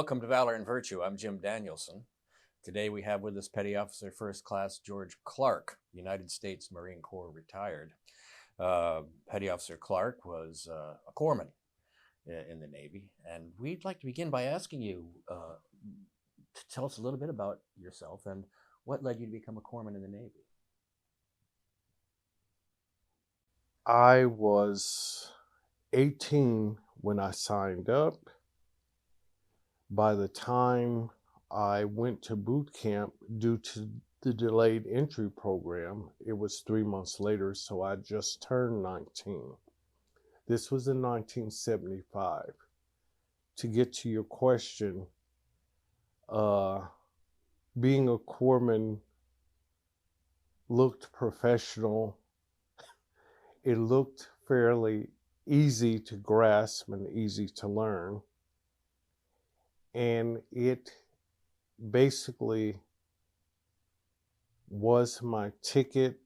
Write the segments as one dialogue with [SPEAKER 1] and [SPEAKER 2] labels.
[SPEAKER 1] Welcome to Valor and Virtue. I'm Jim Danielson. Today we have with us Petty Officer First Class George Clark, United States Marine Corps retired. Petty Officer Clark was a corpsman in the Navy, and we'd like to begin by asking you to tell us a little bit about yourself and what led you to become a corpsman in the Navy.
[SPEAKER 2] I was 18 when I signed up. By the time I went to boot camp, due to the delayed entry program, it was 3 months later, so I just turned 19. This was in 1975. To get to your question, being a corpsman looked professional. It looked fairly easy to grasp and easy to learn. And it basically was my ticket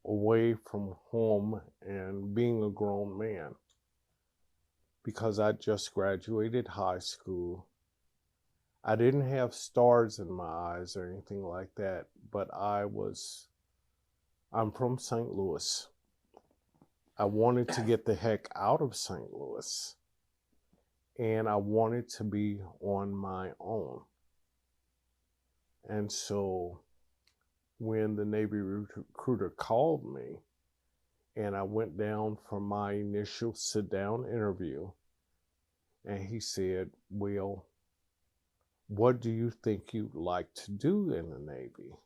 [SPEAKER 2] away from home and being a grown man, because I just graduated high school. I didn't have stars in my eyes or anything like that, but I'm from St. Louis. I wanted to get the heck out of St. Louis, and I wanted to be on my own. And so when the Navy recruiter called me and I went down for my initial sit-down interview, and he said, "Well, what do you think you'd like to do in the Navy?"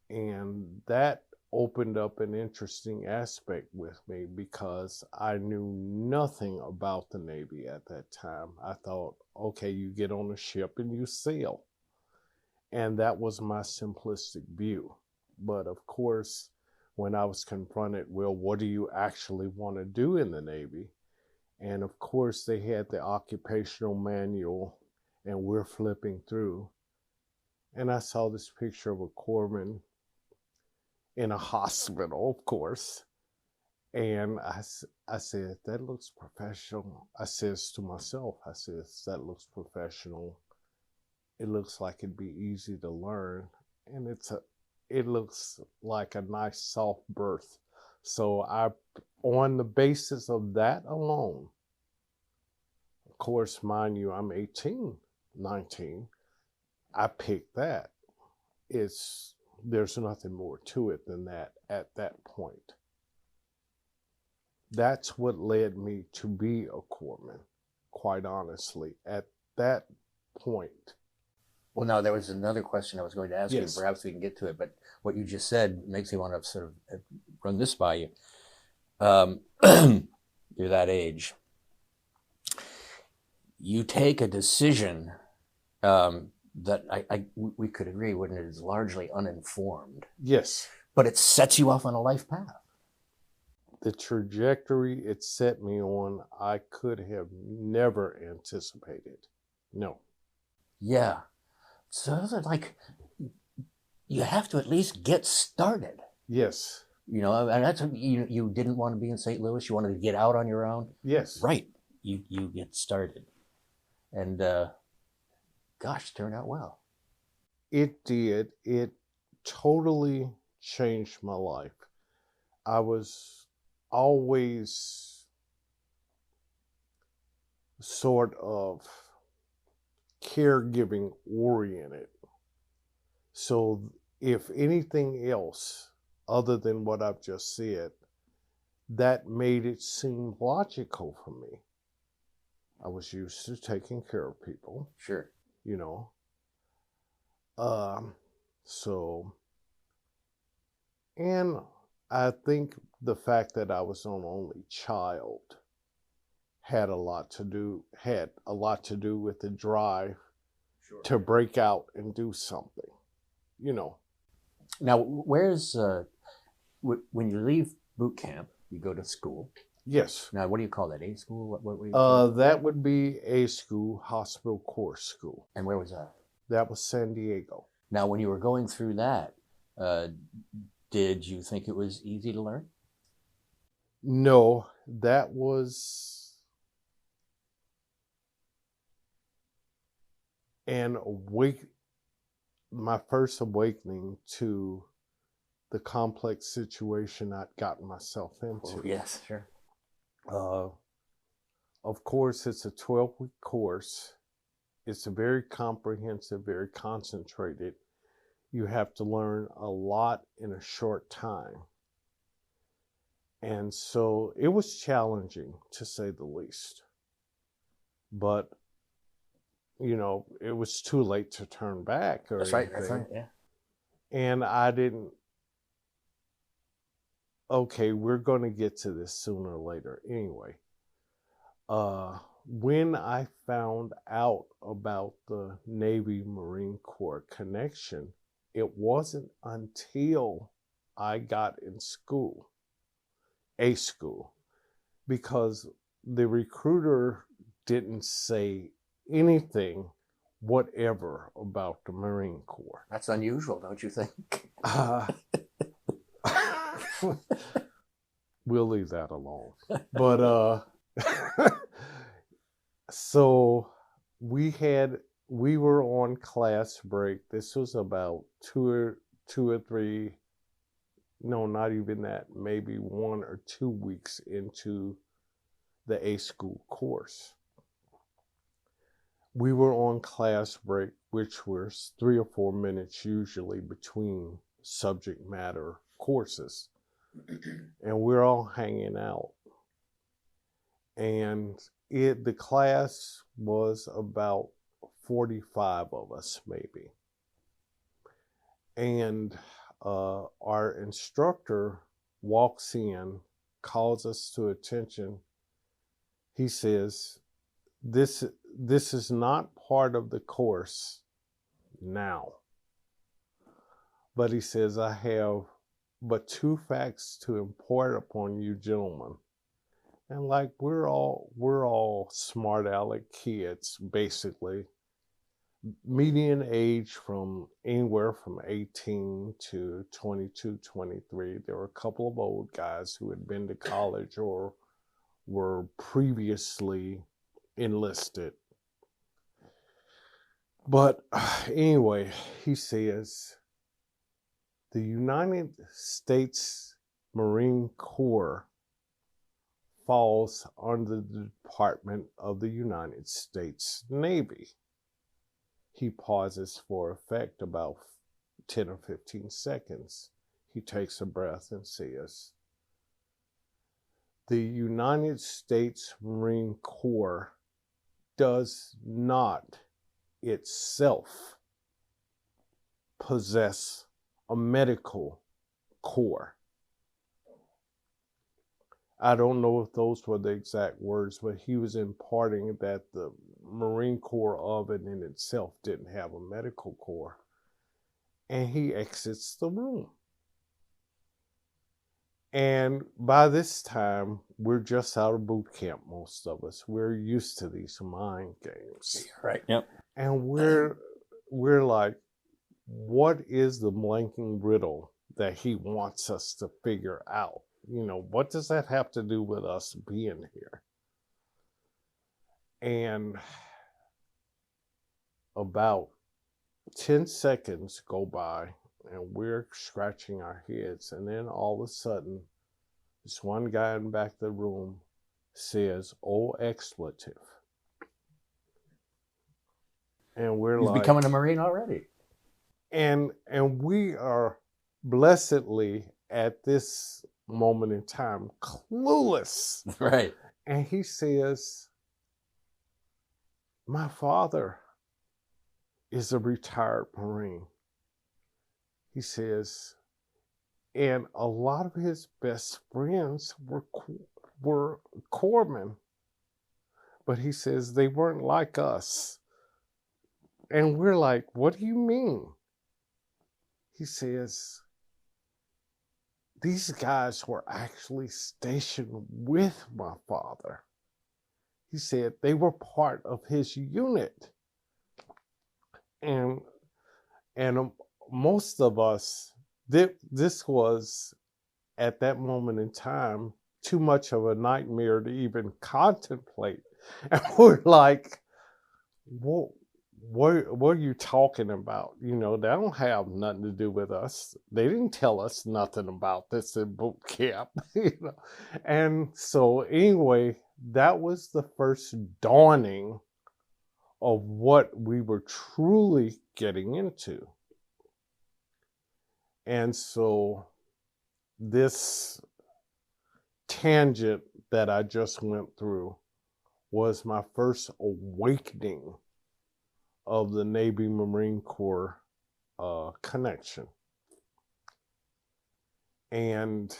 [SPEAKER 2] And that opened up an interesting aspect with me, because I knew nothing about the Navy at that time. I thought, okay, you get on a ship and you sail. And that was my simplistic view. But of course, when I was confronted, well, what do you actually want to do in the Navy? And of course, they had the occupational manual, and we're flipping through. And I saw this picture of a corpsman in a hospital, of course. And I said, that looks professional. I says to myself, that looks professional. It looks like it'd be easy to learn. And it looks like a nice soft berth. So on the basis of that alone, of course, mind you, I'm 18, 19. I picked that. There's nothing more to it than that at that point. That's what led me to be a corpsman, quite honestly, at that point.
[SPEAKER 1] Well, now there was another question I was going to ask
[SPEAKER 2] Yes.
[SPEAKER 1] you. Perhaps we can get to it, but what you just said makes me want to sort of run this by you. You're that age. You take a decision that we could agree, wouldn't it, is largely uninformed.
[SPEAKER 2] Yes.
[SPEAKER 1] But it sets you off on a life path.
[SPEAKER 2] The trajectory it set me on, I could have never anticipated. No.
[SPEAKER 1] Yeah. So it's like, you have to at least get started.
[SPEAKER 2] Yes.
[SPEAKER 1] You know, and that's, you didn't want to be in St. Louis. You wanted to get out on your own.
[SPEAKER 2] Yes.
[SPEAKER 1] Right. You get started. And gosh, turned out well.
[SPEAKER 2] It did. It totally changed my life. I was always sort of caregiving oriented. So if anything else other than what I've just said, that made it seem logical for me. I was used to taking care of people.
[SPEAKER 1] Sure.
[SPEAKER 2] You know. And I think the fact that I was an only child had a lot to do with the drive to break out and do something, you know.
[SPEAKER 1] Now, where's when you leave boot camp, you go to school?
[SPEAKER 2] Yes.
[SPEAKER 1] Now, what do you call that? A school?
[SPEAKER 2] That would be a school, hospital course school.
[SPEAKER 1] And where was that?
[SPEAKER 2] That was San Diego.
[SPEAKER 1] Now, when you were going through that, did you think it was easy to learn?
[SPEAKER 2] No, that was and my first awakening to the complex situation I'd gotten myself into.
[SPEAKER 1] Oh, yes, sure.
[SPEAKER 2] Of course, it's a 12-week course. It's a very comprehensive, very concentrated. You have to learn a lot in a short time. And so it was challenging, to say the least. But, you know, it was too late to turn back or anything.
[SPEAKER 1] That's right, yeah.
[SPEAKER 2] And I didn't, okay, we're going to get to this sooner or later anyway. When I found out about the Navy Marine Corps connection, it wasn't until I got in school, because the recruiter didn't say anything whatever about the Marine Corps.
[SPEAKER 1] That's unusual, don't you think?
[SPEAKER 2] We'll leave that alone. But so we were on class break. This was about two or three, no, not even that, maybe 1 or 2 weeks into the A school course. We were on class break, which was 3 or 4 minutes usually between subject matter courses. And we're all hanging out. And the class was about 45 of us, maybe. And our instructor walks in, calls us to attention. He says, this is not part of the course now. But he says, I have but 2 facts to impart upon you gentlemen. And like we're all smart aleck kids, basically. Median age from anywhere from 18 to 22, 23. There were a couple of old guys who had been to college or were previously enlisted. But anyway, he says, the United States Marine Corps falls under the Department of the United States Navy. He pauses for effect about 10 or 15 seconds. He takes a breath and says, the United States Marine Corps does not itself possess a medical corps. I don't know if those were the exact words, but he was imparting that the Marine Corps of it in itself didn't have a medical corps. And he exits the room. And by this time, we're just out of boot camp, most of us. We're used to these mind games.
[SPEAKER 1] Right, yep.
[SPEAKER 2] And we're like, what is the blanking riddle that he wants us to figure out? You know, what does that have to do with us being here? And about 10 seconds go by and we're scratching our heads. And then all of a sudden, this one guy in the back of the room says, "Oh, expletive." And we're
[SPEAKER 1] He's
[SPEAKER 2] like,
[SPEAKER 1] becoming a Marine already.
[SPEAKER 2] And we are blessedly at this moment in time clueless.
[SPEAKER 1] Right.
[SPEAKER 2] And he says, my father is a retired Marine. He says, and a lot of his best friends were corpsmen. But he says they weren't like us. And we're like, what do you mean? He says, these guys were actually stationed with my father. He said they were part of his unit. And most of us, this was, at that moment in time, too much of a nightmare to even contemplate. And we're like, what are you talking about? You know, they don't have nothing to do with us. They didn't tell us nothing about this in boot camp, you know. And so anyway, that was the first dawning of what we were truly getting into. And so this tangent that I just went through was my first awakening of the Navy Marine Corps connection. And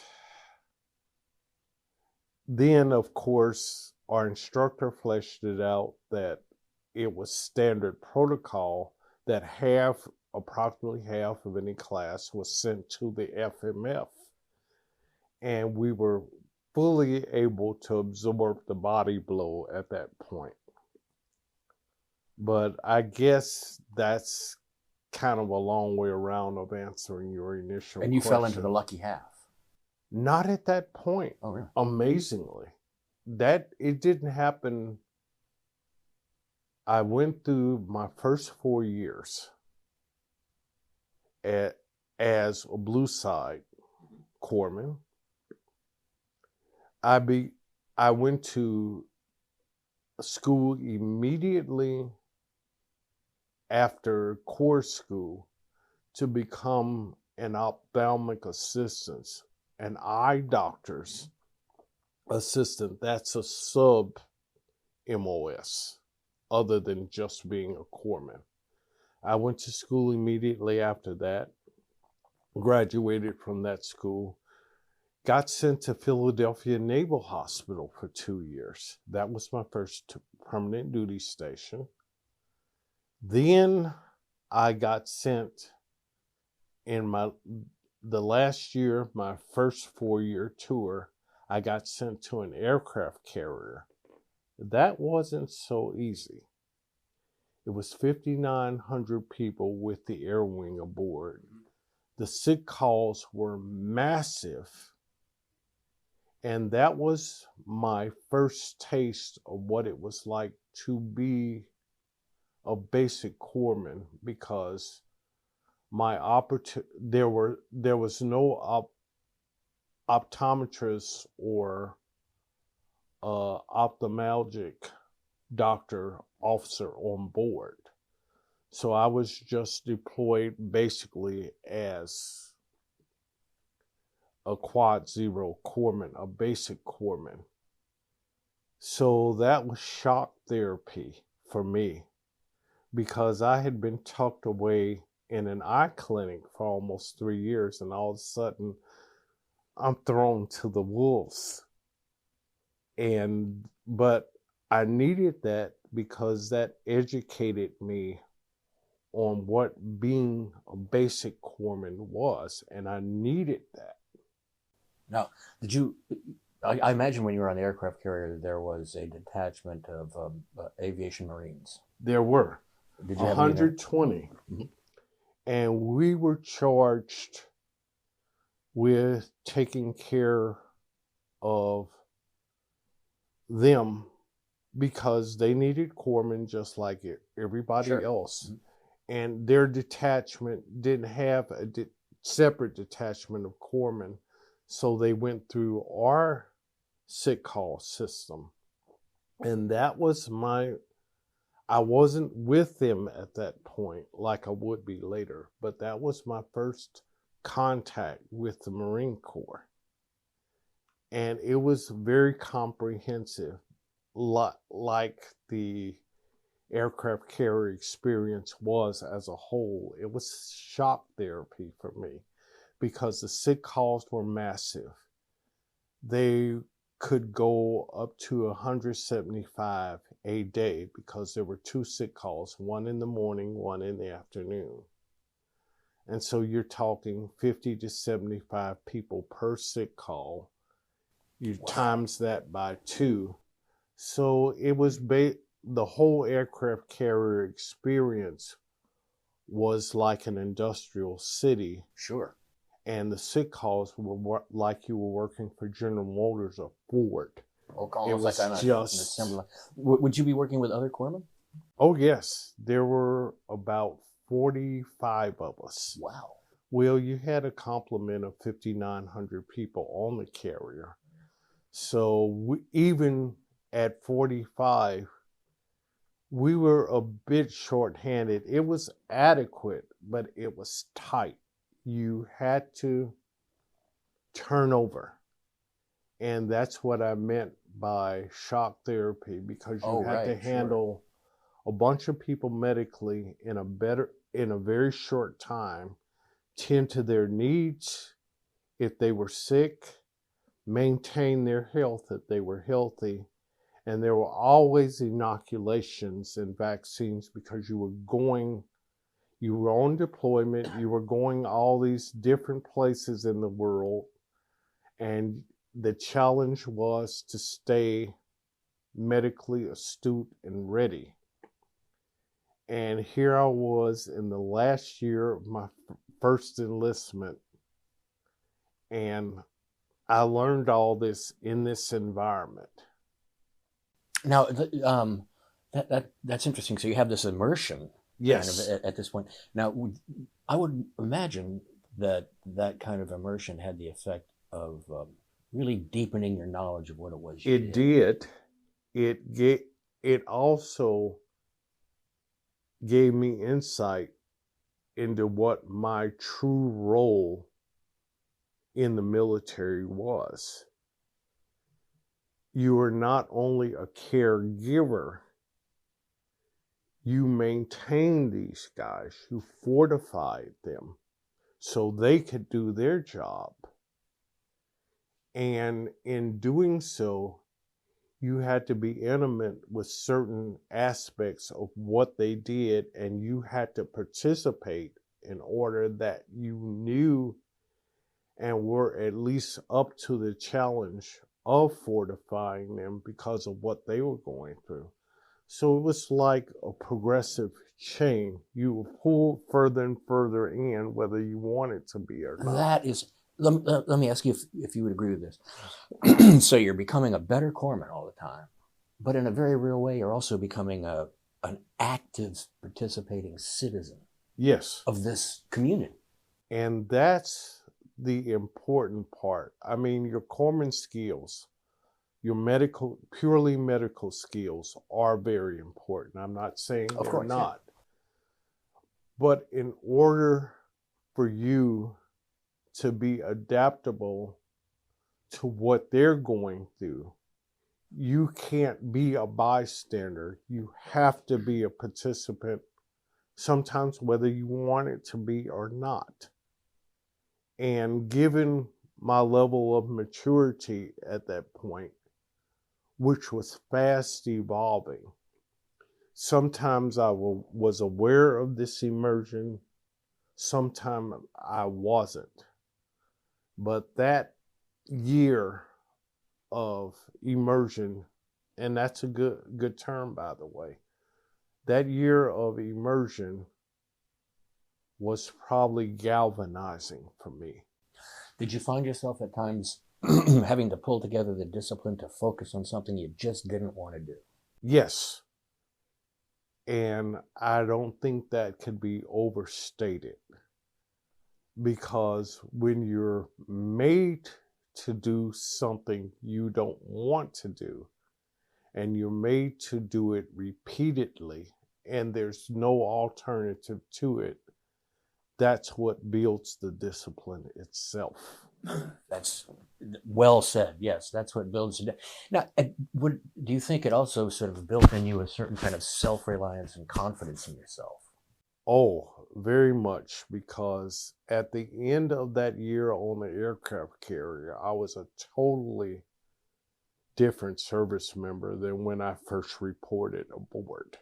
[SPEAKER 2] then, of course, our instructor fleshed it out that it was standard protocol that approximately half of any class was sent to the FMF. And we were fully able to absorb the body blow at that point. But I guess that's kind of a long way around of answering your initial question.
[SPEAKER 1] And you fell into the lucky half.
[SPEAKER 2] Not at that point.
[SPEAKER 1] Oh, really?
[SPEAKER 2] Amazingly. That it didn't happen. I went through my first 4 years as a blue side corpsman. I went to school immediately after Corps school to become an ophthalmic assistant, an eye doctor's assistant. That's a sub MOS, other than just being a corpsman. I went to school immediately after that, graduated from that school, got sent to Philadelphia Naval Hospital for 2 years. That was my first permanent duty station. Then I got sent in the last year, my first 4-year tour, I got sent to an aircraft carrier. That wasn't so easy. It was 5,900 people with the air wing aboard. The sick calls were massive. And that was my first taste of what it was like to be a basic corpsman, because there was no optometrist or ophthalmologic doctor officer on board. So I was just deployed basically as a quad zero corpsman, a basic corpsman. So that was shock therapy for me, because I had been tucked away in an eye clinic for almost 3 years, and all of a sudden I'm thrown to the wolves. But I needed that, because that educated me on what being a basic corpsman was, and I needed that.
[SPEAKER 1] Now, I imagine when you were on the aircraft carrier, there was a detachment of aviation Marines.
[SPEAKER 2] There were.
[SPEAKER 1] Did you have
[SPEAKER 2] 120.
[SPEAKER 1] Mm-hmm.
[SPEAKER 2] And we were charged with taking care of them, because they needed corpsmen just like everybody else. Mm-hmm. And their detachment didn't have a separate detachment of corpsmen. So they went through our sick call system. And that was I wasn't with them at that point like I would be later, but that was my first contact with the Marine Corps. And it was very comprehensive, like the aircraft carrier experience was as a whole. It was shock therapy for me, because the sick calls were massive. They could go up to 175 a day, because there were 2 sick calls, one in the morning, one in the afternoon. And so you're talking 50 to 75 people per sick call. You times that by 2. So it was the whole aircraft carrier experience was like an industrial city.
[SPEAKER 1] Sure.
[SPEAKER 2] And the sick calls were like you were working for General Motors or Ford.
[SPEAKER 1] Almost like on an assembly line. Would you be working with other corpsmen?
[SPEAKER 2] Oh, yes. There were about 45 of us.
[SPEAKER 1] Wow.
[SPEAKER 2] Well, you had a complement of 5,900 people on the carrier. So even at 45, we were a bit shorthanded. It was adequate, but it was tight. You had to turn over. And that's what I meant by shock therapy, because you
[SPEAKER 1] Oh,
[SPEAKER 2] had to
[SPEAKER 1] right, sure.
[SPEAKER 2] handle a bunch of people medically in a very short time, tend to their needs if they were sick, maintain their health if they were healthy. And there were always inoculations and vaccines, because you were on deployment, you were going all these different places in the world, and the challenge was to stay medically astute and ready. And here I was in the last year of my first enlistment, and I learned all this in this environment.
[SPEAKER 1] Now, that's interesting. So you have this immersion kind of
[SPEAKER 2] Yes,
[SPEAKER 1] at this point. Now, I would imagine that that kind of immersion had the effect of really deepening your knowledge of what it was you
[SPEAKER 2] it
[SPEAKER 1] did.
[SPEAKER 2] did. It also gave me insight into what my true role in the military was. You are not only a caregiver, you maintained these guys, you fortified them so they could do their job. And in doing so, you had to be intimate with certain aspects of what they did, and you had to participate in order that you knew and were at least up to the challenge of fortifying them because of what they were going through. So it was like a progressive chain. You were pulled further and further in, whether you wanted to be or not.
[SPEAKER 1] That is, let me ask you if you would agree with this. So you're becoming a better corpsman all the time, but in a very real way, you're also becoming an active, participating citizen
[SPEAKER 2] Yes.
[SPEAKER 1] of this community.
[SPEAKER 2] And that's the important part. I mean, your corpsman skills, your purely medical skills are very important. I'm not saying
[SPEAKER 1] Of
[SPEAKER 2] they're
[SPEAKER 1] course, yeah.
[SPEAKER 2] not. But in order for you to be adaptable to what they're going through, you can't be a bystander. You have to be a participant, sometimes whether you want it to be or not. And given my level of maturity at that point, which was fast evolving, sometimes I was aware of this immersion, sometimes I wasn't. But that year of immersion, and that's a good term, by the way, that year of immersion was probably galvanizing for me.
[SPEAKER 1] Did you find yourself at times having to pull together the discipline to focus on something you just didn't want to do?
[SPEAKER 2] Yes, and I don't think that could be overstated, because when you're made to do something you don't want to do, and you're made to do it repeatedly, and there's no alternative to it, that's what builds the discipline itself.
[SPEAKER 1] That's well said. Yes, that's what builds it. Now, do you think it also sort of built in you a certain kind of self-reliance and confidence in yourself?
[SPEAKER 2] Oh, very much, because at the end of that year on the aircraft carrier, I was a totally different service member than when I first reported aboard,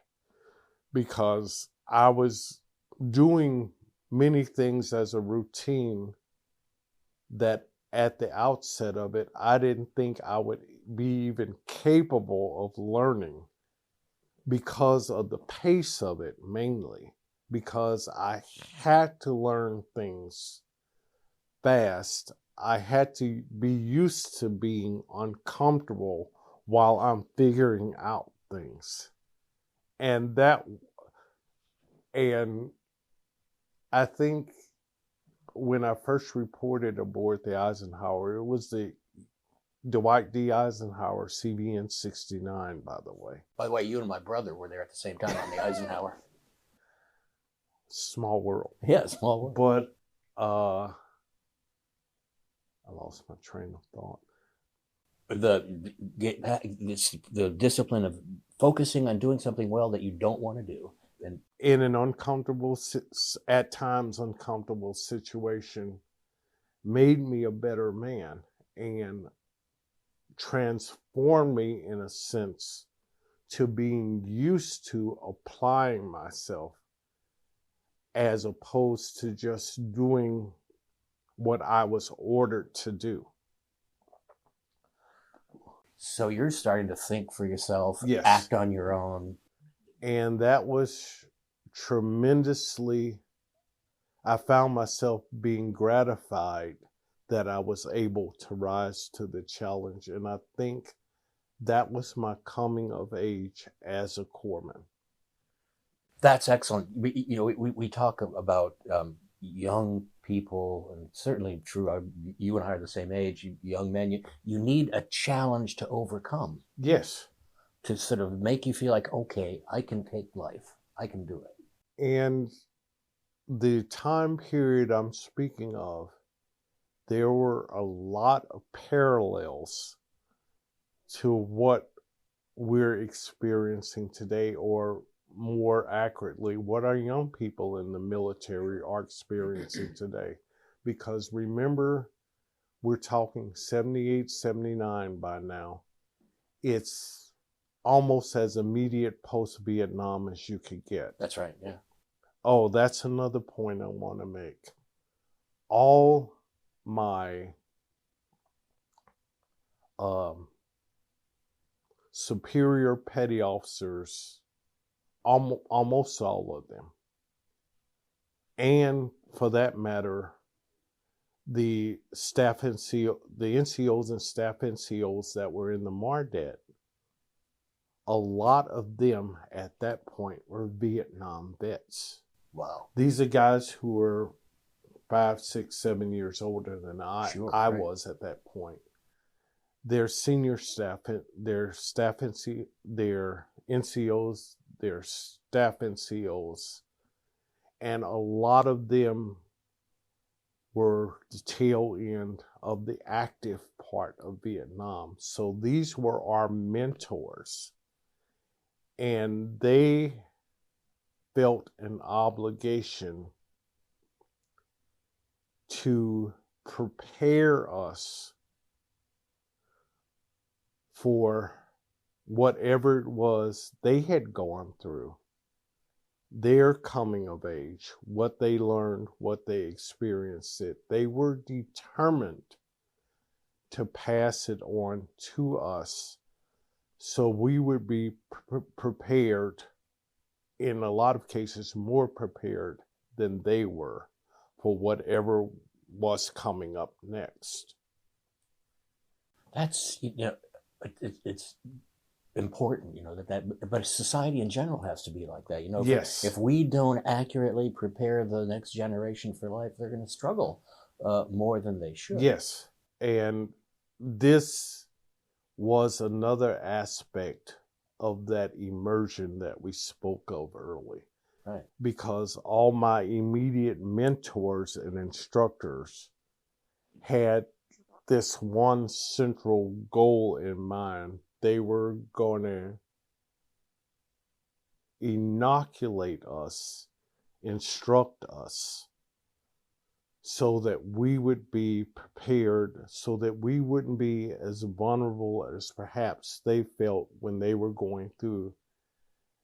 [SPEAKER 2] because I was doing many things as a routine that at the outset of it, I didn't think I would be even capable of learning, because of the pace of it, mainly because I had to learn things fast. I had to be used to being uncomfortable while I'm figuring out things. And I think when I first reported aboard the Eisenhower, it was the Dwight D. Eisenhower CVN 69, by the way.
[SPEAKER 1] By the way, you and my brother were there at the same time on the Eisenhower.
[SPEAKER 2] Small world.
[SPEAKER 1] Yeah, small world.
[SPEAKER 2] But I lost my train of thought.
[SPEAKER 1] The discipline of focusing on doing something well that you don't want to do. And
[SPEAKER 2] in an uncomfortable, at times uncomfortable situation, made me a better man and transformed me, in a sense, to being used to applying myself as opposed to just doing what I was ordered to do.
[SPEAKER 1] So you're starting to think for yourself,
[SPEAKER 2] yes,
[SPEAKER 1] act on your own.
[SPEAKER 2] And that was tremendously, I found myself being gratified that I was able to rise to the challenge. And I think that was my coming of age as a corpsman.
[SPEAKER 1] That's excellent. We talk about young people, and certainly true. You and I are the same age. Young men, you need a challenge to overcome.
[SPEAKER 2] Yes.
[SPEAKER 1] To sort of make you feel like, okay, I can take life. I can do it.
[SPEAKER 2] And the time period I'm speaking of, there were a lot of parallels to what we're experiencing today, or more accurately, what our young people in the military are experiencing today. Because remember, we're talking 78, 79 by now. It's almost as immediate post-Vietnam as you could get.
[SPEAKER 1] That's right, yeah. Oh,
[SPEAKER 2] that's another point I want to make. All my superior petty officers, almost all of them, and for that matter, the staff NCO, the NCOs and staff NCOs that were in the MARDET, a lot of them at that point were Vietnam vets.
[SPEAKER 1] Wow.
[SPEAKER 2] These are guys who were 5, 6, 7 years older than I was at that point. Their senior staff, their NCOs, their staff NCOs, and a lot of them were the tail end of the active part of Vietnam. So these were our mentors, and they felt an obligation to prepare us for whatever it was they had gone through, their coming of age, what they learned, what they experienced. They were determined to pass it on to us so we would be prepared, in a lot of cases more prepared than they were, for whatever was coming up next.
[SPEAKER 1] That's, it's important, but society in general has to be like that.
[SPEAKER 2] Yes.
[SPEAKER 1] If we don't accurately prepare the next generation for life, they're going to struggle more than they should.
[SPEAKER 2] Yes. And this was another aspect of that immersion that we spoke of early.
[SPEAKER 1] Right.
[SPEAKER 2] Because all my immediate mentors and instructors had this one central goal in mind. They were going to inoculate us, instruct us, so that we would be prepared, so that we wouldn't be as vulnerable as perhaps they felt when they were going through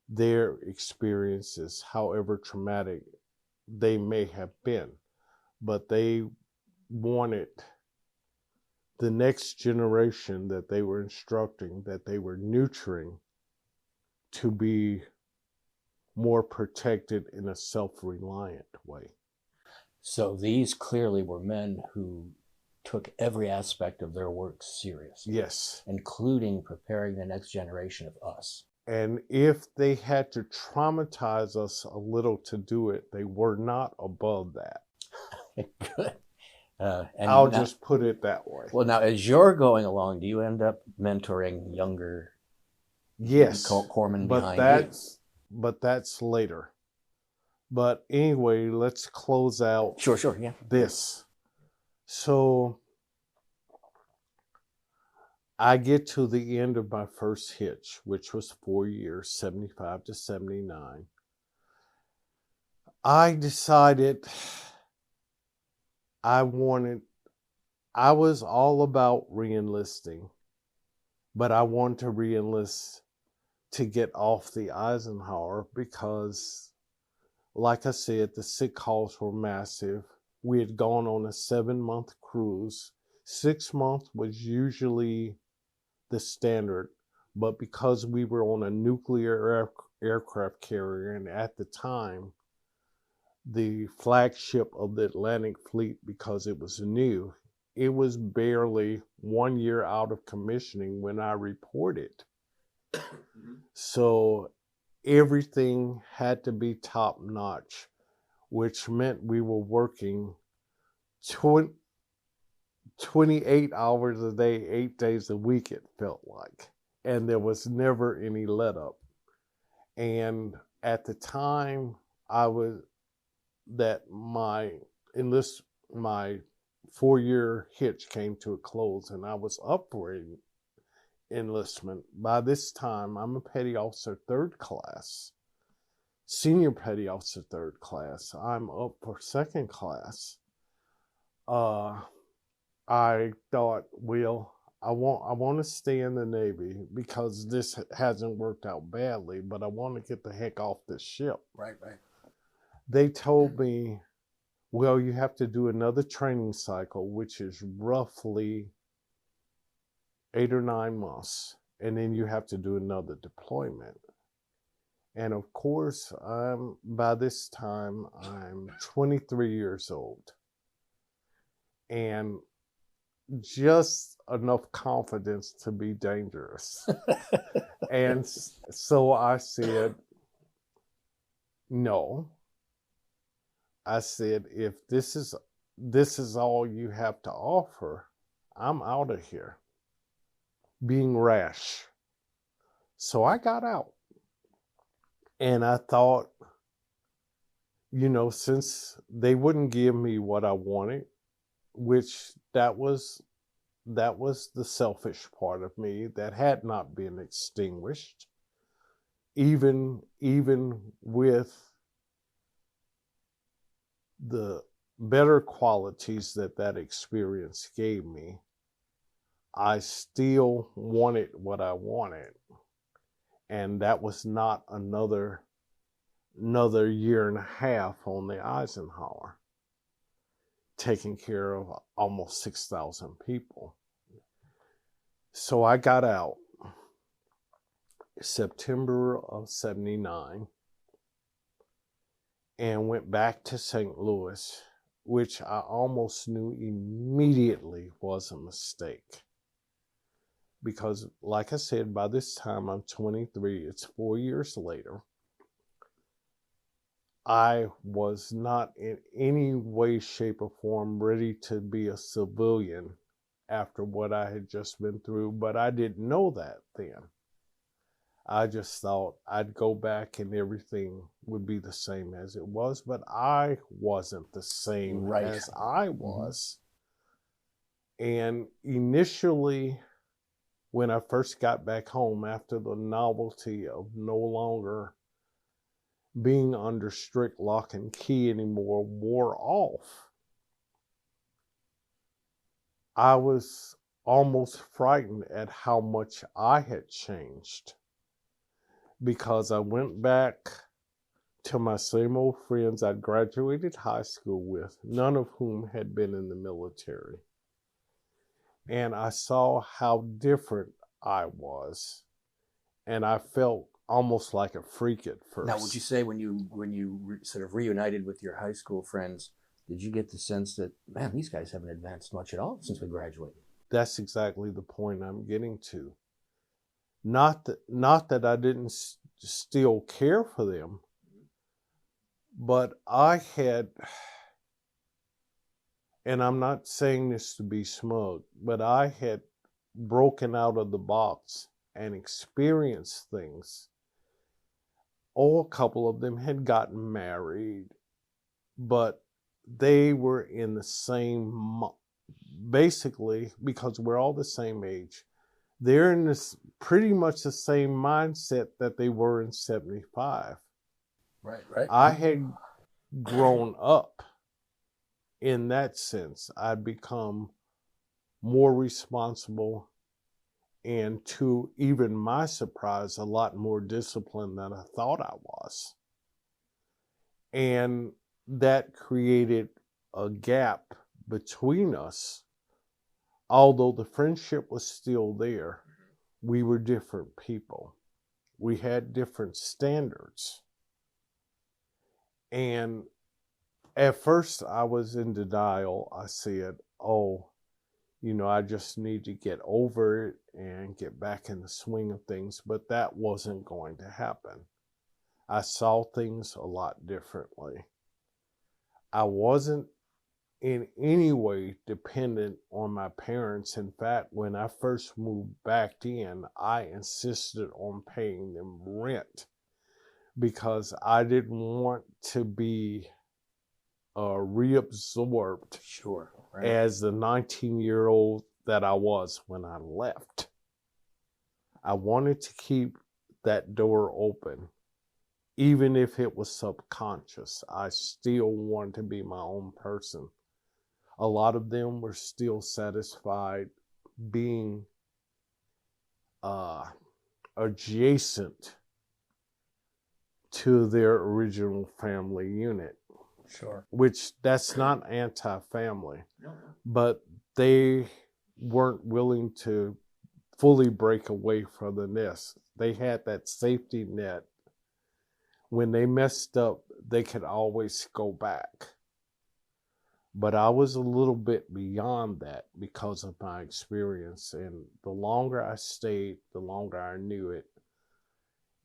[SPEAKER 2] their experiences, however traumatic they may have been. But they wanted the next generation that they were instructing, that they were nurturing, to be more protected in a self-reliant way.
[SPEAKER 1] So these clearly were men who took every aspect of their work seriously.
[SPEAKER 2] Yes.
[SPEAKER 1] Including preparing the next generation of us.
[SPEAKER 2] And if they had to traumatize us a little to do it, they were not above that.
[SPEAKER 1] Good.
[SPEAKER 2] I'll just put it that way.
[SPEAKER 1] Well, now, as you're going along, do you end up mentoring younger
[SPEAKER 2] Yes,
[SPEAKER 1] corpsmen
[SPEAKER 2] but
[SPEAKER 1] behind
[SPEAKER 2] that's later. But anyway, let's close out
[SPEAKER 1] Sure, yeah.
[SPEAKER 2] this. So I get to the end of my first hitch, which was 4 years, 75 to 79. I decided I was all about re-enlisting, but I wanted to re-enlist to get off the Eisenhower because, like I said, the sick calls were massive. We had gone on a 7-month cruise. 6 months was usually the standard, but because we were on a nuclear aircraft carrier, and at the time, the flagship of the Atlantic Fleet, because it was new, it was barely 1 year out of commissioning when I reported. So everything had to be top notch, which meant we were working 28 hours a day, 8 days a week, it felt like. And there was never any let up. And at the time my 4-year hitch came to a close and I was up for enlistment. By this time, I'm a petty officer 3rd class, senior petty officer 3rd class. I'm up for 2nd class. I thought, well, I want to stay in the Navy because this hasn't worked out badly, but I want to get the heck off this ship.
[SPEAKER 1] Right.
[SPEAKER 2] They told me, well, you have to do another training cycle, which is roughly 8 or 9 months, and then you have to do another deployment. And of course, by this time, I'm 23 years old. And just enough confidence to be dangerous. And so I said, no. I said, if this is all you have to offer, I'm out of here. Being rash. So I got out. And I thought, since they wouldn't give me what I wanted, which that was the selfish part of me that had not been extinguished, even with the better qualities that experience gave me. I still wanted what I wanted, and that was not another year and a half on the Eisenhower, taking care of almost 6,000 people. So I got out September of 79 and went back to St. Louis, which I almost knew immediately was a mistake. Because, like I said, by this time I'm 23, it's 4 years later. I was not in any way, shape, or form ready to be a civilian after what I had just been through, but I didn't know that then. I just thought I'd go back and everything would be the same as it was, but I wasn't the same as I was. And initially, when I first got back home after the novelty of no longer being under strict lock and key anymore wore off, I was almost frightened at how much I had changed, because I went back to my same old friends I'd graduated high school with, none of whom had been in the military. And I saw how different I was, and I felt almost like a freak at first.
[SPEAKER 1] Now, would you say when you sort of reunited with your high school friends, did you get the sense that, man, these guys haven't advanced much at all since we graduated?
[SPEAKER 2] That's exactly the point I'm getting to. Not that I didn't still care for them, but I had, and I'm not saying this to be smug, but I had broken out of the box and experienced things. Oh, a couple of them had gotten married, but they were in the same, basically, because we're all the same age, they're in this pretty much the same mindset that they were in 75.
[SPEAKER 1] Right, right.
[SPEAKER 2] I had grown up in that sense. I'd become more responsible and, to even my surprise, a lot more disciplined than I thought I was. And that created a gap between us. Although the friendship was still there, we were different people. We had different standards. And at first I was in denial. I said, oh, I just need to get over it and get back in the swing of things. But that wasn't going to happen. I saw things a lot differently. I wasn't in any way dependent on my parents. In fact, when I first moved back in, I insisted on paying them rent because I didn't want to be reabsorbed
[SPEAKER 1] Sure. Right.
[SPEAKER 2] as the 19-year-old that I was when I left. I wanted to keep that door open. Even if it was subconscious, I still wanted to be my own person. A lot of them were still satisfied being adjacent to their original family unit.
[SPEAKER 1] Sure.
[SPEAKER 2] Which, that's not anti-family.
[SPEAKER 1] No.
[SPEAKER 2] But they weren't willing to fully break away from the nest. They had that safety net. When they messed up, they could always go back. But I was a little bit beyond that because of my experience. And the longer I stayed, the longer I knew it.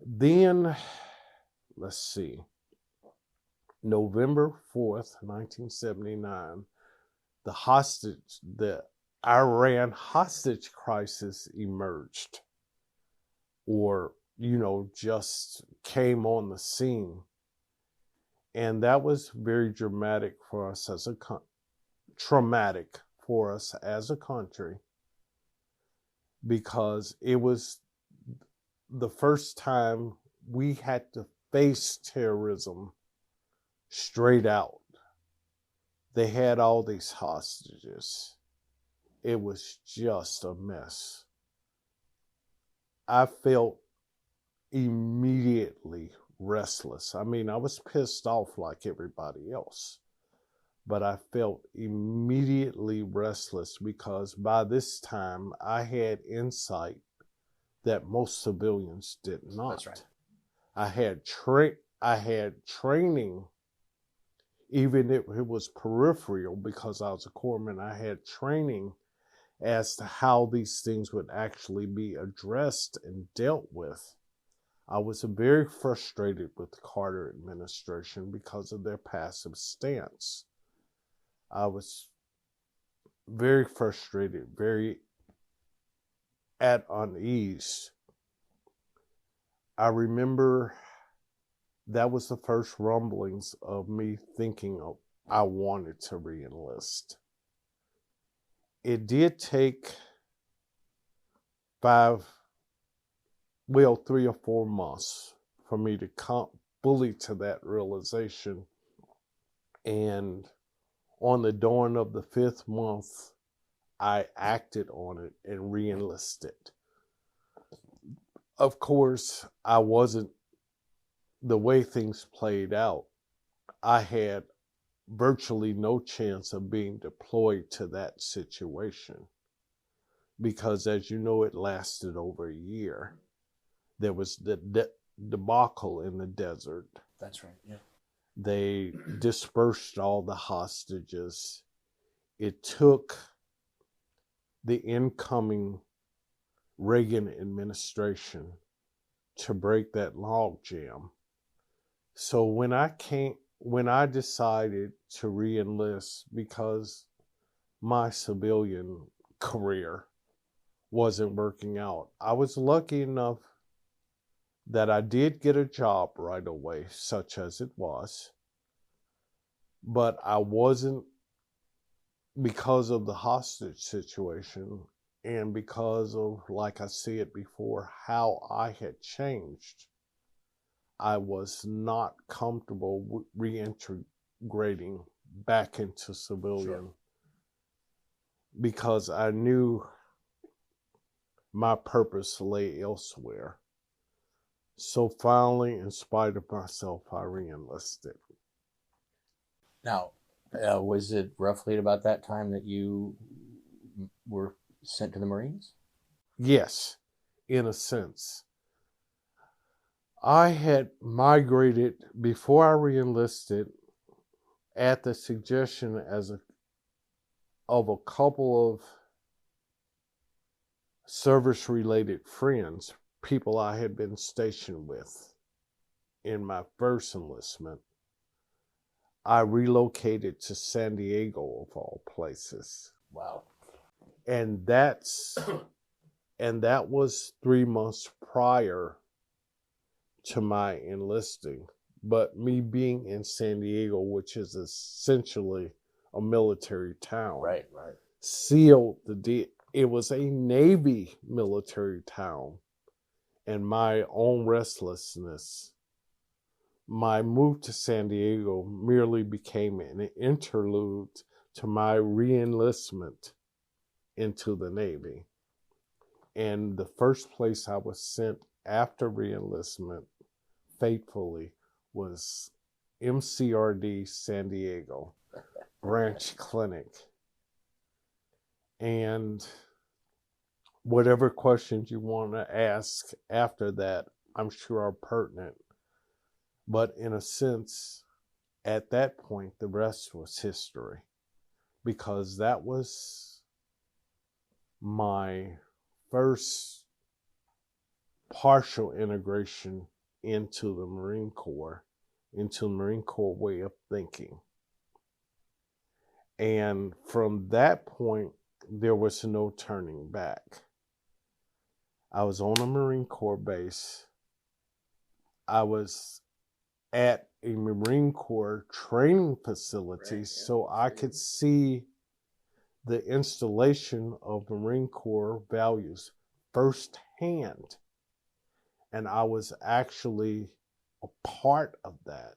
[SPEAKER 2] Then, let's see, November 4th, 1979, the Iran hostage crisis emerged, or, just came on the scene. And that was very dramatic for us traumatic for us as a country, because it was the first time we had to face terrorism straight out. They had all these hostages. It was just a mess. I felt immediately restless. I mean, I was pissed off like everybody else, but I felt immediately restless because by this time I had insight that most civilians did not.
[SPEAKER 1] That's right.
[SPEAKER 2] I had training, even if it was peripheral, because I was a corpsman. I had training as to how these things would actually be addressed and dealt with. I was very frustrated with the Carter administration because of their passive stance. I was very frustrated, very at unease. I remember that was the first rumblings of me thinking I wanted to re-enlist. It did take 3 or 4 months for me to come fully to that realization. And on the dawn of the 5th month, I acted on it and re-enlisted. Of course, I wasn't, the way things played out, I had virtually no chance of being deployed to that situation because, as you know, it lasted over a year. There was the debacle in the desert.
[SPEAKER 1] That's right, yeah.
[SPEAKER 2] They dispersed all the hostages. It took the incoming Reagan administration to break that log jam. So when I decided to re-enlist because my civilian career wasn't working out, I was lucky enough that I did get a job right away, such as it was, but I wasn't, because of the hostage situation and because of, like I said before, how I had changed, I was not comfortable reintegrating back into civilian. Sure. Because I knew my purpose lay elsewhere. So finally, in spite of myself, I re-enlisted.
[SPEAKER 1] Now, was it roughly at about that time that you were sent to the Marines?
[SPEAKER 2] Yes, in a sense. I had migrated before I re-enlisted at the suggestion of a couple of service-related friends, people I had been stationed with in my first enlistment. I relocated to San Diego, of all places.
[SPEAKER 1] Wow.
[SPEAKER 2] And that was 3 months prior to my enlisting. But me being in San Diego, which is essentially a military town,
[SPEAKER 1] right,
[SPEAKER 2] sealed the deal. It was a Navy military town, and my own restlessness, my move to San Diego merely became an interlude to my re-enlistment into the Navy. And the first place I was sent after re-enlistment, faithfully, was MCRD San Diego, branch clinic. And whatever questions you want to ask after that, I'm sure are pertinent. But in a sense, at that point, the rest was history, because that was my first partial integration into the Marine Corps, into the Marine Corps way of thinking. And from that point, there was no turning back. I was on a Marine Corps base. I was at a Marine Corps training facility, right, so I could see the installation of Marine Corps values firsthand. And I was actually a part of that.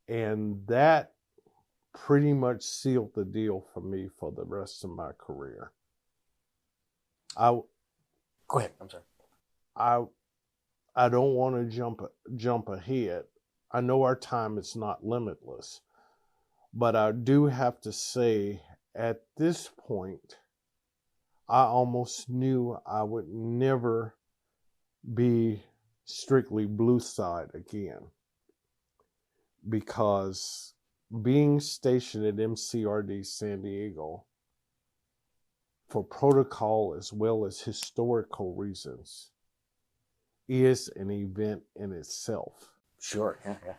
[SPEAKER 2] And that pretty much sealed the deal for me for the rest of my career.
[SPEAKER 1] Go ahead. I'm sorry.
[SPEAKER 2] I don't want to jump ahead. I know our time is not limitless, but I do have to say, at this point, I almost knew I would never be strictly blue side again, because being stationed at MCRD San Diego, for protocol as well as historical reasons, is an event in itself.
[SPEAKER 1] Sure, yeah.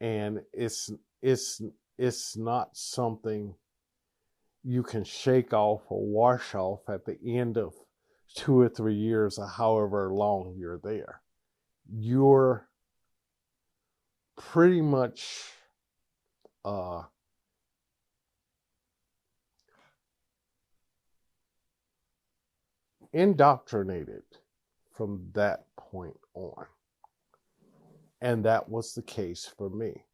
[SPEAKER 2] And it's not something you can shake off or wash off at the end of 2 or 3 years, or however long you're there. You're pretty much indoctrinated from that point on. And that was the case for me.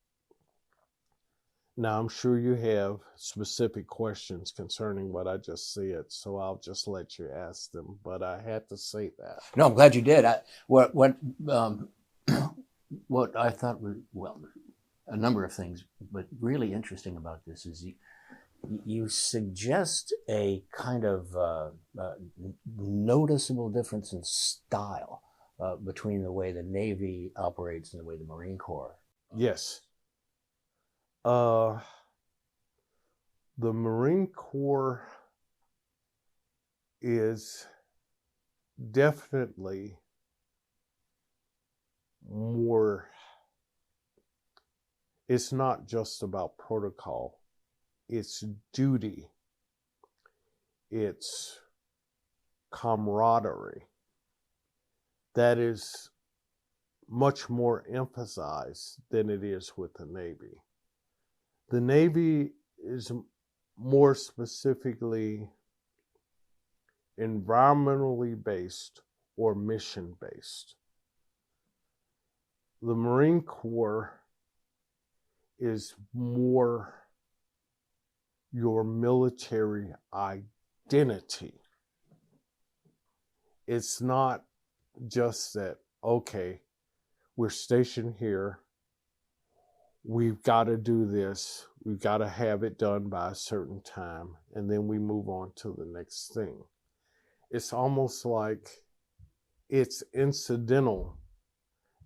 [SPEAKER 2] Now, I'm sure you have specific questions concerning what I just said, so I'll just let you ask them. But I had to say that.
[SPEAKER 1] No, I'm glad you did. What I thought was, well, a number of things, but really interesting about this is you suggest a kind of noticeable difference in style between the way the Navy operates and the way the Marine Corps.
[SPEAKER 2] Yes. The Marine Corps is definitely more, it's not just about protocol, it's duty, it's camaraderie. That is much more emphasized than it is with the Navy. The Navy is more specifically environmentally based or mission based. The Marine Corps is more your military identity. It's not just that, okay, we're stationed here, we've got to do this, we've got to have it done by a certain time, and then we move on to the next thing. It's almost like it's incidental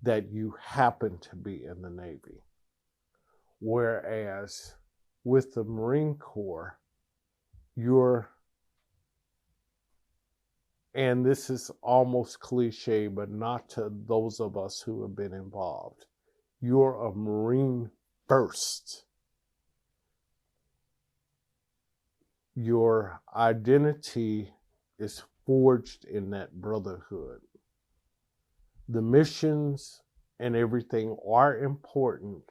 [SPEAKER 2] that you happen to be in the Navy. Whereas with the Marine Corps, and this is almost cliche, but not to those of us who have been involved, you're a Marine first. Your identity is forged in that brotherhood. The missions and everything are important,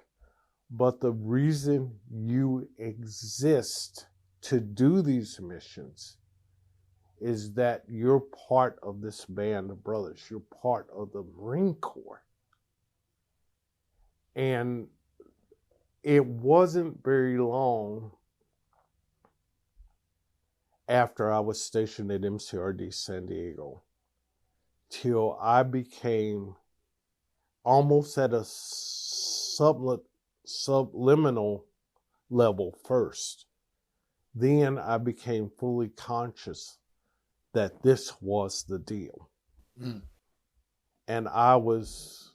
[SPEAKER 2] but the reason you exist to do these missions is that you're part of this band of brothers. You're part of the Marine Corps. And it wasn't very long after I was stationed at MCRD San Diego till I became almost at a subliminal level first. Then I became fully conscious that this was the deal. Mm. And I was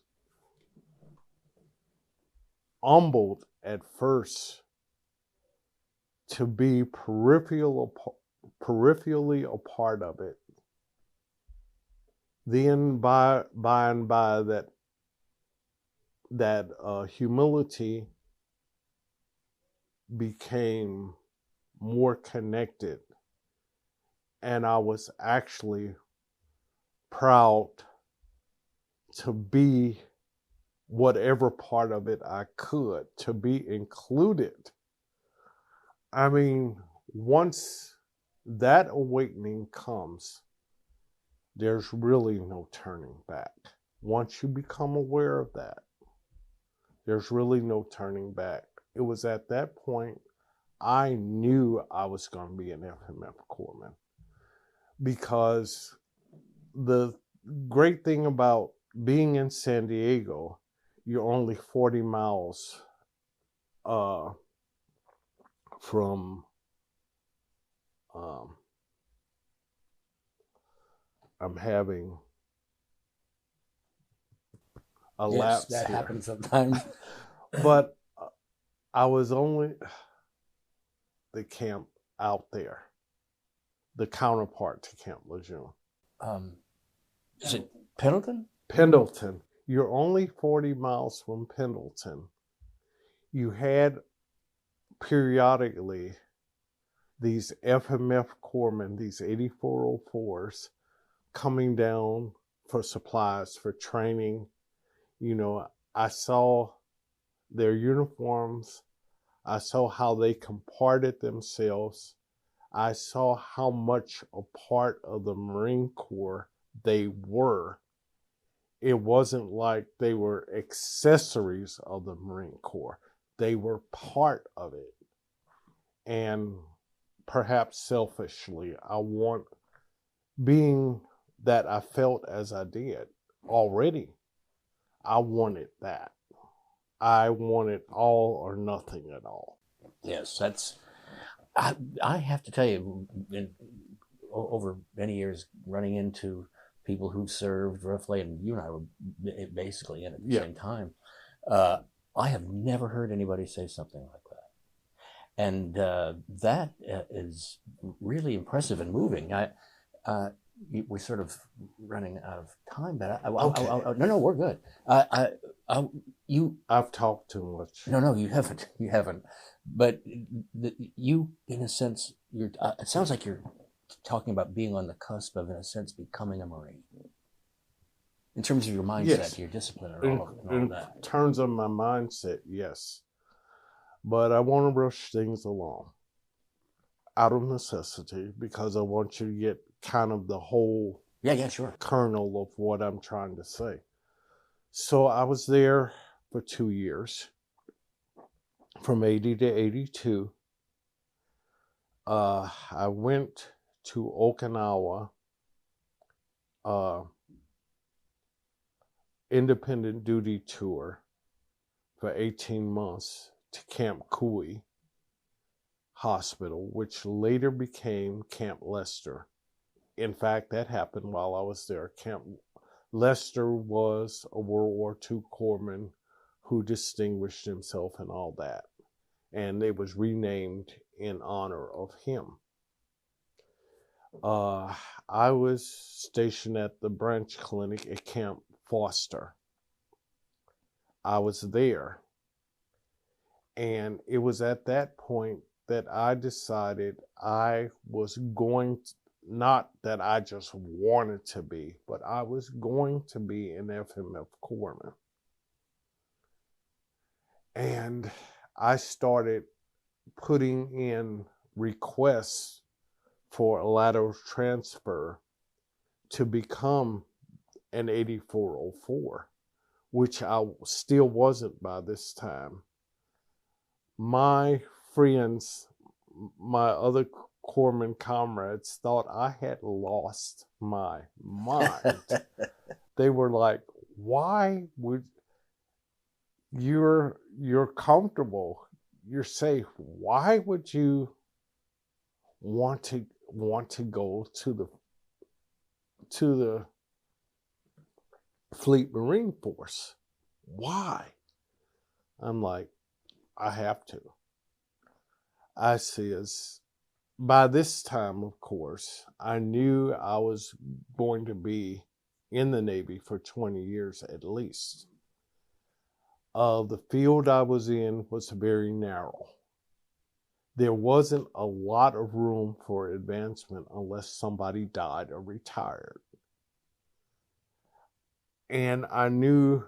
[SPEAKER 2] humbled at first to be peripherally a part of it. Then by and by that humility became more connected, and I was actually proud to be whatever part of it I could, to be included. I mean, once that awakening comes, there's really no turning back. Once you become aware of that, there's really no turning back. It was at that point I knew I was going to be an FMF corpsman, because the great thing about being in San Diego, you're only 40 miles from I'm having a lapse.
[SPEAKER 1] That
[SPEAKER 2] here.
[SPEAKER 1] happens sometimes.
[SPEAKER 2] But I was only the camp out there, the counterpart to Camp Lejeune.
[SPEAKER 1] Is it Pendleton?
[SPEAKER 2] Pendleton. You're only 40 miles from Pendleton. You had periodically these FMF corpsmen, these 8404s, coming down for supplies, for training. You know, I saw their uniforms. I saw how they comparted themselves. I saw how much a part of the Marine Corps they were. It wasn't like they were accessories of the Marine Corps. They were part of it. And perhaps selfishly, being that I felt as I did already, I wanted that. I wanted all or nothing at all.
[SPEAKER 1] Yes, I have to tell you, over many years running into people who've served roughly, and you and I were basically in at the same time, I have never heard anybody say something like that. And that is really impressive and moving. We're sort of running out of time, but
[SPEAKER 2] Okay.
[SPEAKER 1] no, we're good. You
[SPEAKER 2] I've talked too much.
[SPEAKER 1] no, you haven't. You haven't. But you, in a sense, you're. It sounds like you're talking about being on the cusp of, in a sense, becoming a Marine. In terms of your mindset,
[SPEAKER 2] Yes.
[SPEAKER 1] your discipline, and
[SPEAKER 2] In,
[SPEAKER 1] all of
[SPEAKER 2] in
[SPEAKER 1] that.
[SPEAKER 2] terms of my mindset, yes. But I want to rush things along out of necessity because I want you to get kind of the whole
[SPEAKER 1] Yeah, sure.
[SPEAKER 2] kernel of what I'm trying to say. So I was there for 2 years, from 80 to 82. I went to Okinawa, independent duty tour for 18 months to Camp Kui Hospital, which later became Camp Lester. In fact, that happened while I was there. Camp Lester was a World War II corpsman who distinguished himself and all that. And it was renamed in honor of him. I was stationed at the branch clinic at Camp Foster. I was there. And it was at that point that I decided I was going to, not that I just wanted to be, but I was going to be an FMF corpsman. And I started putting in requests for a lateral transfer to become an 8404, which I still wasn't by this time. My friends, my other corpsman comrades thought I had lost my mind. They were like, why would you're comfortable, you're safe, why would you want to go to the Fleet Marine Force? Why? I'm like, I have to. I says, by this time, of course, I knew I was going to be in the Navy for 20 years at least. The field I was in was very narrow. There wasn't a lot of room for advancement unless somebody died or retired. And I knew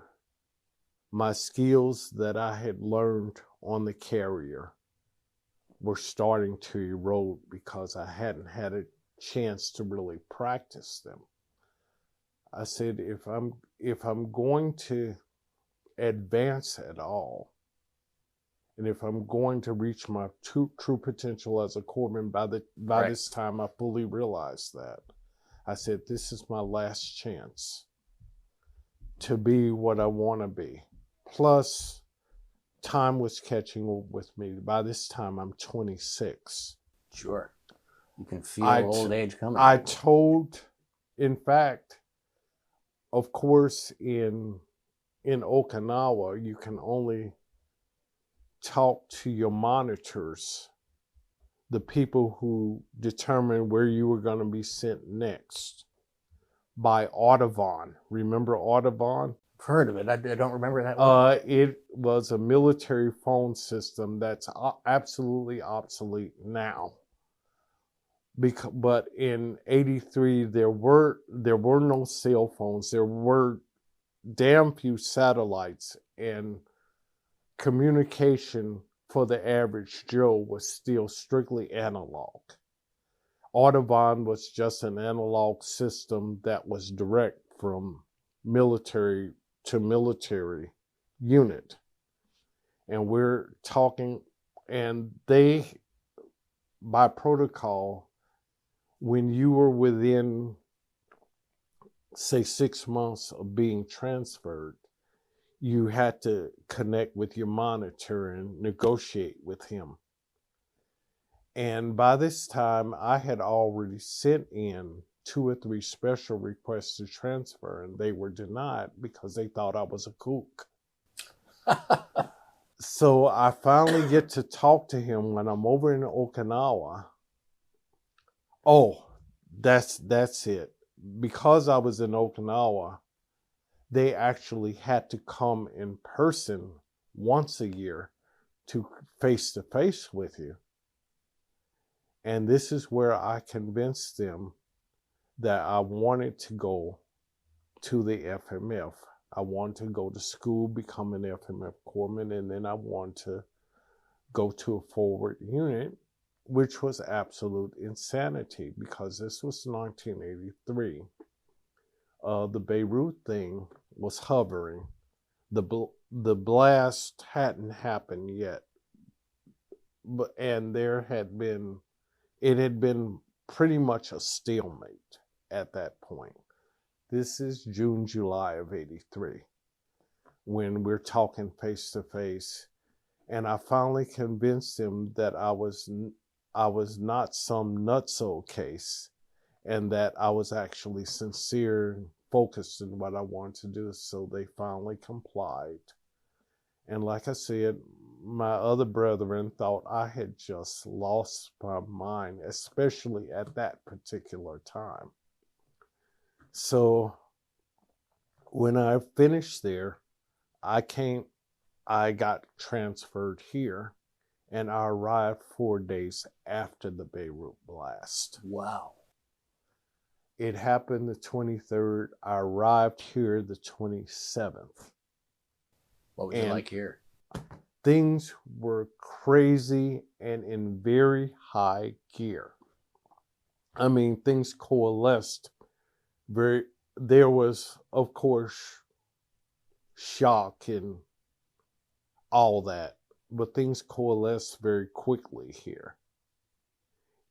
[SPEAKER 2] my skills that I had learned on the carrier were starting to erode because I hadn't had a chance to really practice them. I said, if I'm going to advance at all, and if I'm going to reach my true potential as a corpsman, by this time I fully realized that. I said, this is my last chance to be what I want to be. Plus, time was catching up with me. By this time, I'm 26.
[SPEAKER 1] Sure. You can feel old age coming.
[SPEAKER 2] I told, in fact, of course, in Okinawa, you can only talk to your monitors, the people who determine where you were going to be sent next, by Audubon. Remember Audubon?
[SPEAKER 1] I've heard of it. I don't remember that one.
[SPEAKER 2] It was a military phone system that's absolutely obsolete now. But in '83, there were no cell phones. There were damn few satellites, and communication for the average Joe was still strictly analog. Audubon was just an analog system that was direct from military to military unit. And we're talking, and they, by protocol, when you were within, say, 6 months of being transferred, you had to connect with your monitor and negotiate with him. And by this time, I had already sent in 2 or 3 special requests to transfer, and they were denied because they thought I was a kook. So I finally get to talk to him when I'm over in Okinawa. Oh, That's it. Because I was in Okinawa, they actually had to come in person once a year to face with you. And this is where I convinced them that I wanted to go to the FMF. I wanted to go to school, become an FMF corpsman, and then I wanted to go to a forward unit, which was absolute insanity because this was 1983. The Beirut thing was hovering. The blast hadn't happened yet, and it had been pretty much a stalemate at that point. This is June, July of 83 when we're talking face to face. And I finally convinced him that I was not some nutso case and that I was actually sincere and focused in what I wanted to do. So they finally complied. And like I said, my other brethren thought I had just lost my mind, especially at that particular time. So when I finished there, I got transferred here, and I arrived 4 days after the Beirut blast.
[SPEAKER 1] Wow.
[SPEAKER 2] It happened the 23rd. I arrived here the 27th.
[SPEAKER 1] What was it like here?
[SPEAKER 2] Things were crazy and in very high gear. I mean, things coalesced there was, of course, shock and all that, but things coalesced very quickly here.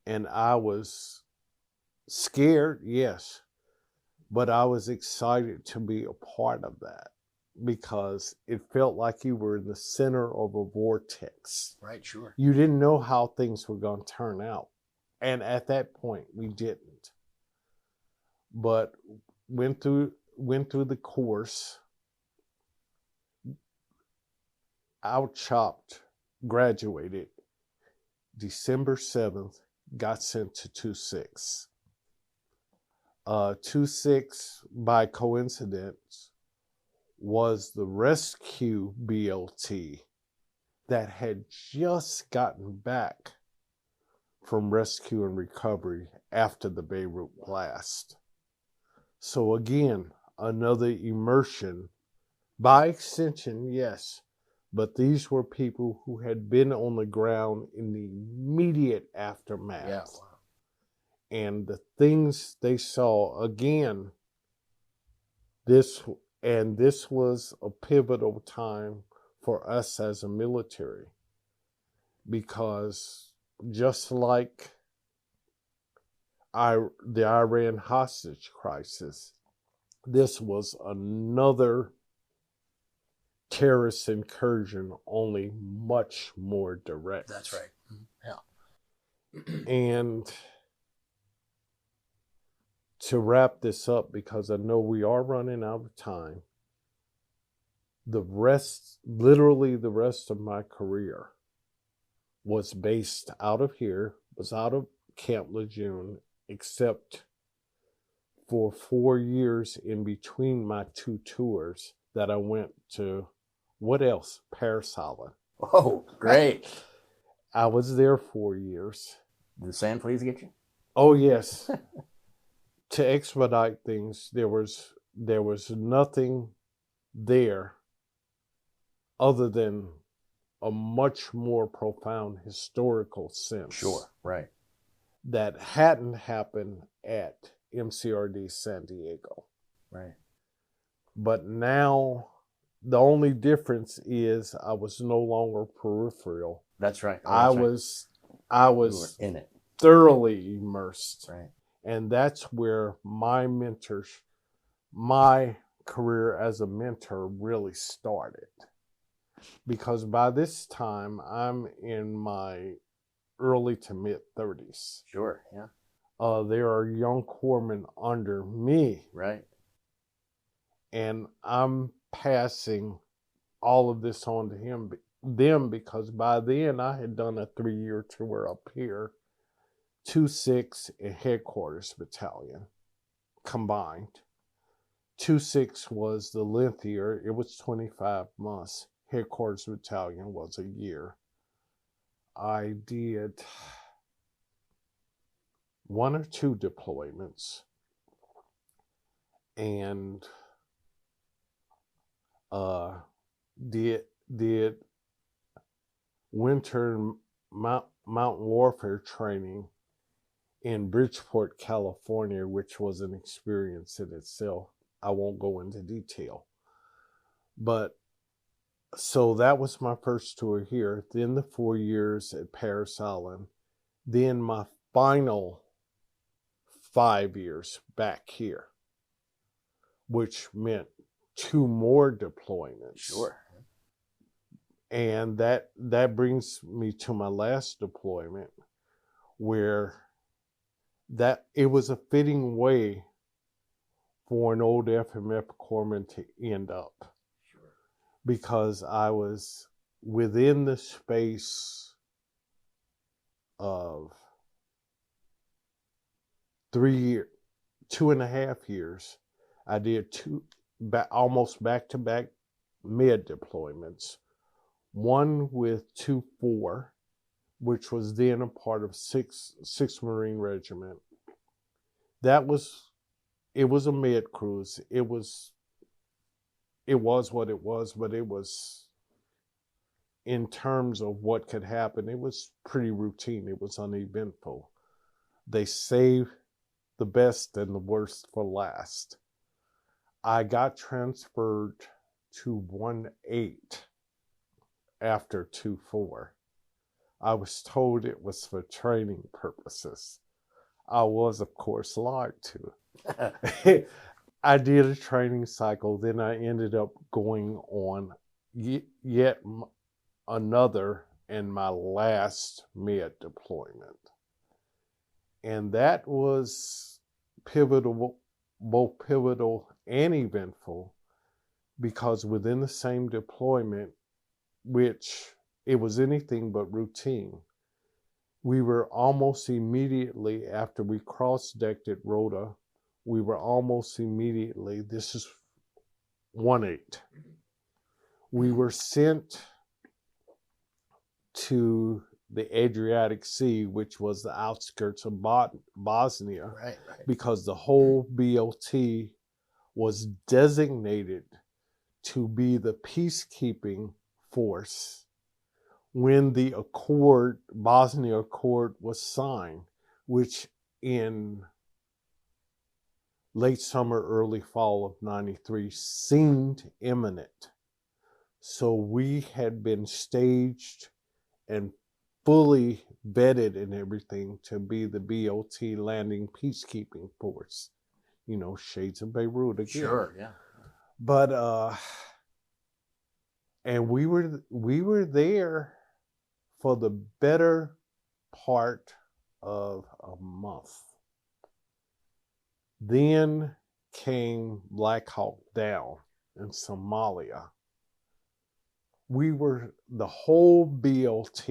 [SPEAKER 2] And I was scared, yes, but I was excited to be a part of that because it felt like you were in the center of a vortex.
[SPEAKER 1] Right, sure.
[SPEAKER 2] You didn't know how things were going to turn out. And at that point, we didn't. But went through the course, out-chopped, graduated December 7th, got sent to 2-6. 2-6, by coincidence, was the rescue BLT that had just gotten back from rescue and recovery after the Beirut blast. So again, another immersion. By extension, yes, but these were people who had been on the ground in the immediate aftermath.
[SPEAKER 1] Yeah.
[SPEAKER 2] And the things they saw, again, this was a pivotal time for us as a military, because just like the Iran hostage crisis, this was another terrorist incursion, only much more direct.
[SPEAKER 1] That's right. Yeah.
[SPEAKER 2] And to wrap this up, because I know we are running out of time, literally the rest of my career was based out of here, was out of Camp Lejeune, except for 4 years in between my 2 tours that I went to, what else? Paris, Holland.
[SPEAKER 1] Oh, great.
[SPEAKER 2] I was there 4 years.
[SPEAKER 1] Did the sand fleas get you?
[SPEAKER 2] Oh, yes. To expedite things, there was nothing there other than a much more profound historical sense.
[SPEAKER 1] Sure, right.
[SPEAKER 2] That hadn't happened at MCRD San Diego.
[SPEAKER 1] Right.
[SPEAKER 2] But now the only difference is I was no longer peripheral.
[SPEAKER 1] That's right. Oh,
[SPEAKER 2] I
[SPEAKER 1] right.
[SPEAKER 2] was
[SPEAKER 1] in it,
[SPEAKER 2] thoroughly immersed.
[SPEAKER 1] Right.
[SPEAKER 2] And that's where my career as a mentor really started. Because by this time, I'm in my early to mid 30s.
[SPEAKER 1] Sure, yeah.
[SPEAKER 2] There are young corpsmen under me.
[SPEAKER 1] Right.
[SPEAKER 2] And I'm passing all of this on to them, because by then I had done a 3-year tour up here 2-6, and Headquarters Battalion combined. 2-6 was the lengthier, it was 25 months. Headquarters Battalion was a year. I did 1 or 2 deployments, and did winter mountain warfare training in Bridgeport, California, which was an experience in itself. I won't go into detail. But so that was my first tour here. Then the 4 years at Parris Island. Then my final 5 years back here, which meant 2 more deployments.
[SPEAKER 1] Sure.
[SPEAKER 2] And that brings me to my last deployment, where that it was a fitting way for an old FMF corpsman to end up.
[SPEAKER 1] Sure.
[SPEAKER 2] Because I was within the space of 3 years, 2.5 years, I did almost back-to-back med deployments. One with 2-4, which was then a part of 6th Marine Regiment. It was a med cruise. It was what it was, but it was, in terms of what could happen, it was pretty routine. It was uneventful. They saved the best and the worst for last. I got transferred to 1-8 after 2-4. I was told it was for training purposes. I was, of course, lied to. I did a training cycle, then I ended up going on yet another and my last med deployment. And that was pivotal, both pivotal and eventful, because within the same deployment, which it was anything but routine, we were almost immediately after we cross-decked at Rota, we were almost immediately, this is 1-8. We were sent to the Adriatic Sea, which was the outskirts of Bosnia,
[SPEAKER 1] Right.
[SPEAKER 2] because the whole BOT was designated to be the peacekeeping force when the Bosnia Accord was signed, which in late summer, early fall of '93 seemed imminent. So we had been staged and fully vetted and everything to be the BOT landing peacekeeping force. You know, shades of Beirut again.
[SPEAKER 1] Sure, yeah.
[SPEAKER 2] But and we were there for the better part of a month. Then came Black Hawk Down in Somalia. We were, the whole BOT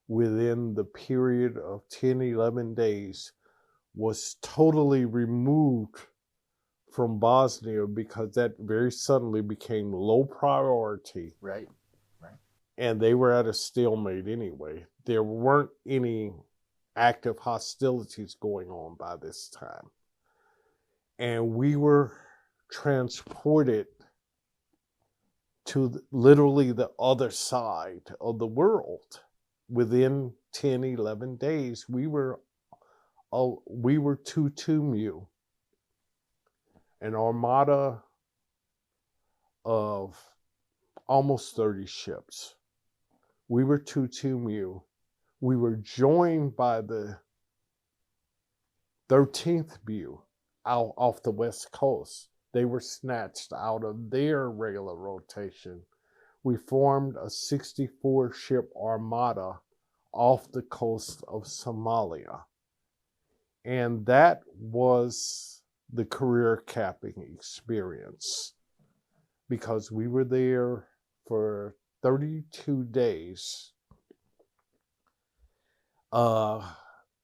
[SPEAKER 2] within the period of 10, 11 days was totally removed from Bosnia, because that very suddenly became low priority.
[SPEAKER 1] Right.
[SPEAKER 2] And they were at a stalemate anyway. There weren't any active hostilities going on by this time. And we were transported to literally the other side of the world. Within 10, 11 days, we were Tutumu, an armada of almost 30 ships. We were Tutumu. We were joined by the 13th BU out off the West Coast. They were snatched out of their regular rotation. We formed a 64-ship armada off the coast of Somalia. And that was the career capping experience, because we were there for 32 days.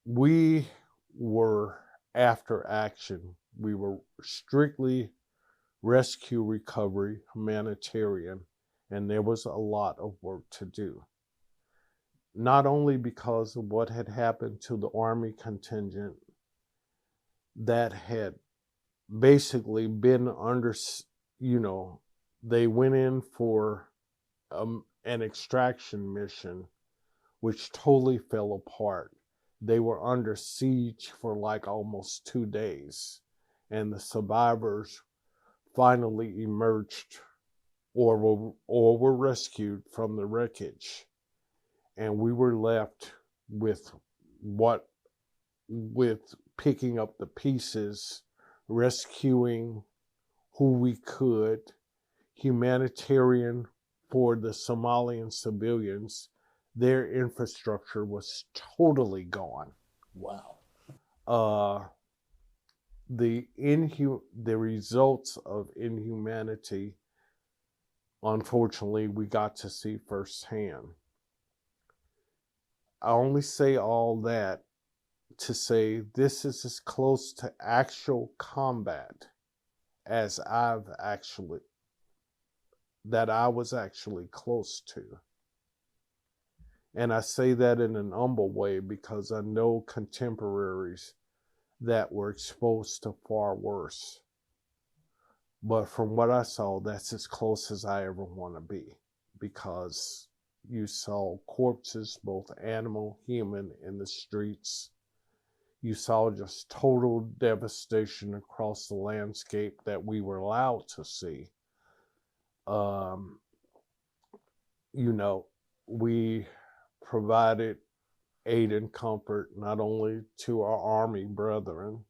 [SPEAKER 2] we were after action. We were strictly rescue, recovery, humanitarian, and there was a lot of work to do. Not only because of what had happened to the Army contingent that had basically been under, they went in for an extraction mission, which totally fell apart. They were under siege for like almost 2 days, and the survivors finally emerged or were rescued from the wreckage. And we were left with picking up the pieces, rescuing who we could, humanitarian for the Somalian civilians. Their infrastructure was totally gone.
[SPEAKER 1] Wow.
[SPEAKER 2] The results of inhumanity, unfortunately, we got to see firsthand. I only say all that to say this is as close to actual combat as I was actually close to. And I say that in an humble way because I know contemporaries that were exposed to far worse. But from what I saw, that's as close as I ever want to be, because you saw corpses, both animal, human, in the streets. You saw just total devastation across the landscape that we were allowed to see. We provided aid and comfort not only to our Army brethren,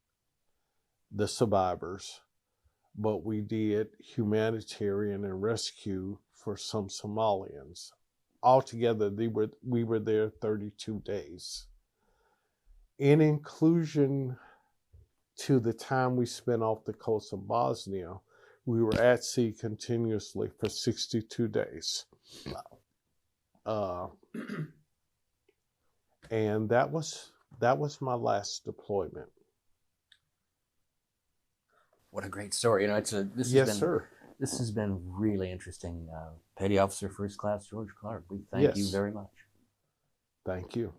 [SPEAKER 2] the survivors, but we did humanitarian and rescue for some Somalians. Altogether, we were there 32 days. In inclusion to the time we spent off the coast of Bosnia, we were at sea continuously for 62 days. And that was my last deployment.
[SPEAKER 1] What a great story. This has been really interesting. Petty Officer First Class George Clark, we thank you very much.
[SPEAKER 2] Thank you.